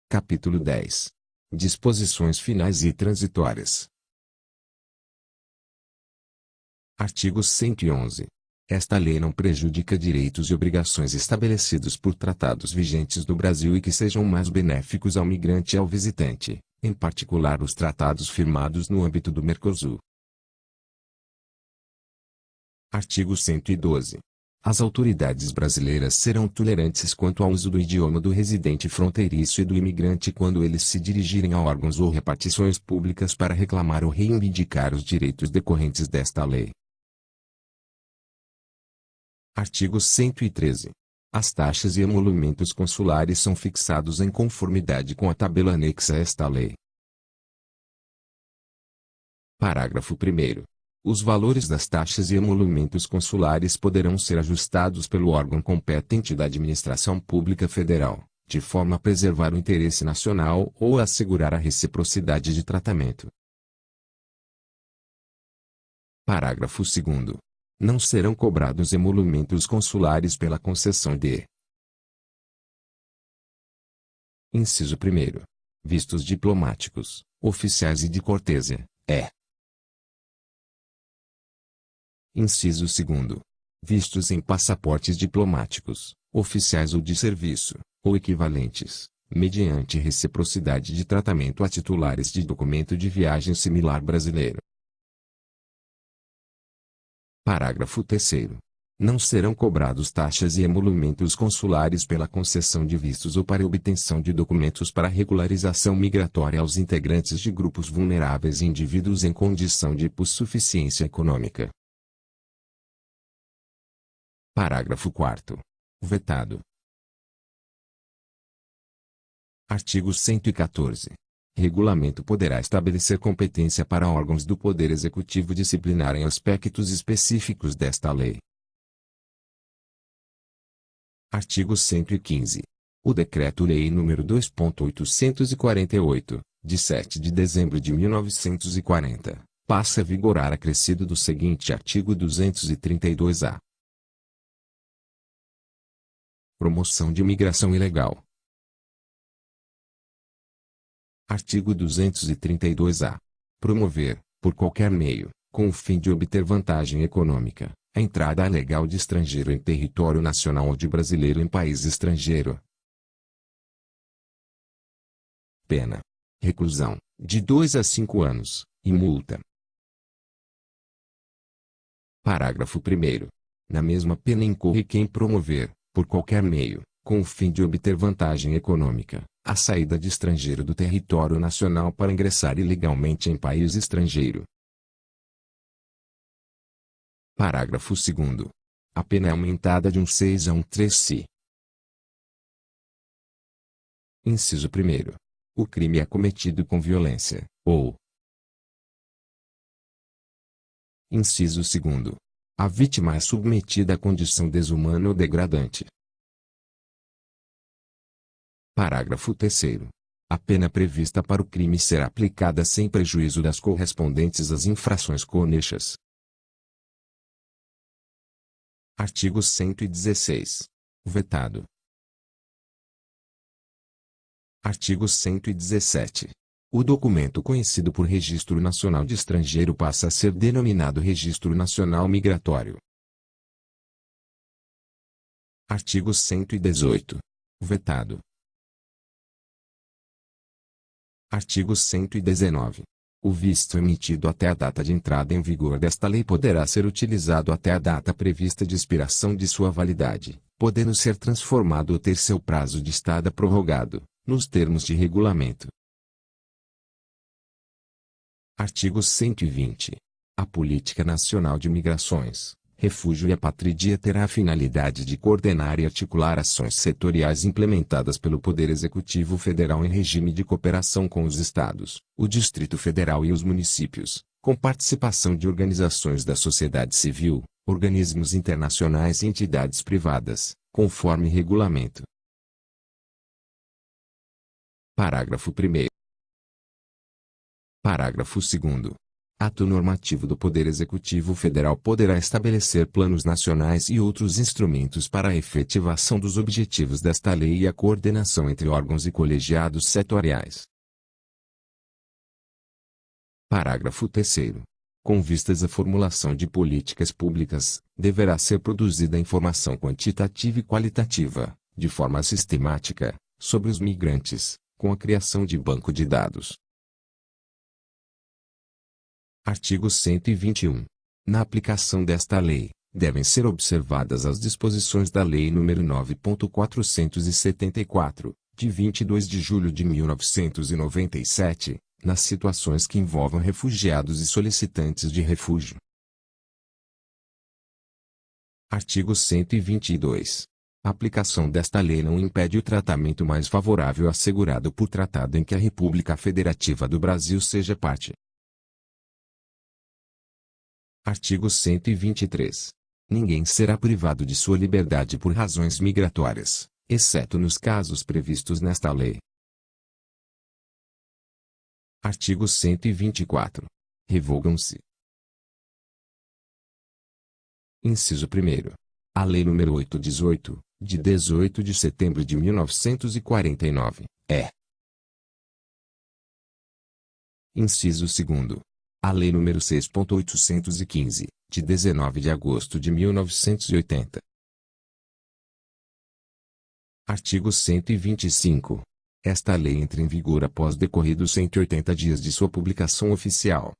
Capítulo 10. Disposições finais e transitórias. Artigo 111. Esta lei não prejudica direitos e obrigações estabelecidos por tratados vigentes no Brasil e que sejam mais benéficos ao migrante e ao visitante, em particular os tratados firmados no âmbito do Mercosul. Artigo 112. As autoridades brasileiras serão tolerantes quanto ao uso do idioma do residente fronteiriço e do imigrante quando eles se dirigirem a órgãos ou repartições públicas para reclamar ou reivindicar os direitos decorrentes desta lei. Artigo 113. As taxas e emolumentos consulares são fixados em conformidade com a tabela anexa a esta lei. Parágrafo 1º. Os valores das taxas e emolumentos consulares poderão ser ajustados pelo órgão competente da Administração Pública Federal, de forma a preservar o interesse nacional ou a assegurar a reciprocidade de tratamento. Parágrafo 2º. Não serão cobrados emolumentos consulares pela concessão de: Inciso 1º. Vistos diplomáticos, oficiais e de cortesia, Inciso 2º. Vistos em passaportes diplomáticos, oficiais ou de serviço, ou equivalentes, mediante reciprocidade de tratamento a titulares de documento de viagem similar brasileiro. Parágrafo 3º. Não serão cobrados taxas e emolumentos consulares pela concessão de vistos ou para obtenção de documentos para regularização migratória aos integrantes de grupos vulneráveis e indivíduos em condição de hipossuficiência econômica. Parágrafo 4º. Vetado. Artigo 114. Regulamento poderá estabelecer competência para órgãos do Poder Executivo disciplinarem aspectos específicos desta lei. Artigo 115. O Decreto-Lei nº 2.848, de 7 de dezembro de 1940, passa a vigorar acrescido do seguinte artigo 232-A. Promoção de imigração ilegal. Artigo 232-A. Promover, por qualquer meio, com o fim de obter vantagem econômica, a entrada ilegal de estrangeiro em território nacional ou de brasileiro em país estrangeiro. Pena: reclusão, de 2 a 5 anos, e multa. Parágrafo 1º. Na mesma pena incorre quem promover, por qualquer meio, com o fim de obter vantagem econômica, a saída de estrangeiro do território nacional para ingressar ilegalmente em país estrangeiro. Parágrafo 2º. A pena é aumentada de 6 a 3 Inciso 1º. O crime é cometido com violência, ou. Inciso 2º. A vítima é submetida a condição desumana ou degradante. Parágrafo 3º. A pena prevista para o crime será aplicada sem prejuízo das correspondentes às infrações conexas. Artigo 116. Vetado. Artigo 117. O documento conhecido por Registro Nacional de Estrangeiro passa a ser denominado Registro Nacional Migratório. Artigo 118. Vetado. Artigo 119. O visto emitido até a data de entrada em vigor desta lei poderá ser utilizado até a data prevista de expiração de sua validade, podendo ser transformado ou ter seu prazo de estada prorrogado, nos termos de regulamento. Artigo 120. A Política Nacional de Migrações, Refúgio e Apatrídia terá a finalidade de coordenar e articular ações setoriais implementadas pelo Poder Executivo Federal em regime de cooperação com os Estados, o Distrito Federal e os municípios, com participação de organizações da sociedade civil, organismos internacionais e entidades privadas, conforme regulamento. Parágrafo 1º. Parágrafo 2º. Ato normativo do Poder Executivo Federal poderá estabelecer planos nacionais e outros instrumentos para a efetivação dos objetivos desta lei e a coordenação entre órgãos e colegiados setoriais. Parágrafo 3º. Com vistas à formulação de políticas públicas, deverá ser produzida informação quantitativa e qualitativa, de forma sistemática, sobre os migrantes, com a criação de banco de dados. Artigo 121. Na aplicação desta lei, devem ser observadas as disposições da Lei nº 9.474, de 22 de julho de 1997, nas situações que envolvam refugiados e solicitantes de refúgio. Artigo 122. A aplicação desta lei não impede o tratamento mais favorável assegurado por tratado em que a República Federativa do Brasil seja parte. Artigo 123. Ninguém será privado de sua liberdade por razões migratórias, exceto nos casos previstos nesta lei. Artigo 124. Revogam-se. Inciso 1º. A Lei nº 818, de 18 de setembro de 1949, é. Inciso 2º. A Lei nº 6.815, de 19 de agosto de 1980. Artigo 125. Esta lei entra em vigor após decorridos 180 dias de sua publicação oficial.